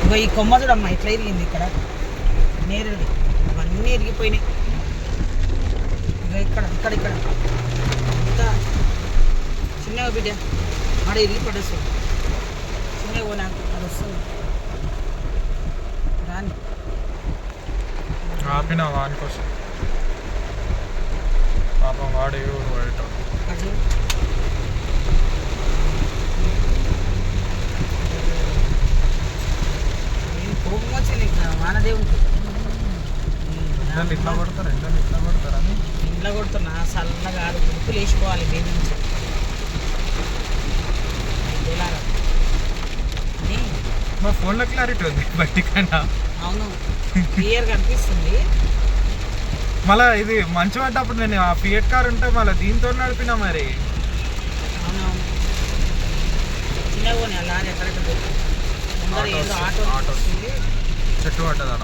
ఇగో ఈ కొమ్మ చూడమ్మా ఇట్లా ఇరిగింది ఇక్కడ నేరుగా ఇవన్నీ ఇరిగిపోయినాయి. ఇగో ఇక్కడ ఇక్కడ ఇక్కడ ఇంత చిన్నగా బిడ్డ ఆడ ఇరిగి పడేస్తుంది. చిన్నగా నాకు అది వస్తుంది రాని ఆపిన వాని కోసం పాపం వాడు ఎవరు వాడటం అది నేను కోపం వచ్చింది వానదేవునికి. ఎండలు ఇట్లా కొడతారని ఇంట్లో కొడుతున్నా చల్లగా ఉడుకు లేచిపోవాలి బేబీ నుంచి ఇలాగా అని. మా ఫోన్లో క్లారిటీ ఉంది బయట కన్నా. అవును క్లియర్గా అనిపిస్తుంది. మళ్ళీ ఇది మంచు పడ్డప్పుడు నేను ఆ ఫియట్ కార్ ఉంటే మళ్ళీ దీంతో నడిపినా మరి. అవునవును చిన్నగా లారీ ఎక్కడెక్కడ ముందర ఏదో ఆటో ఆటో వస్తుంది. చెట్టు పడ్డదా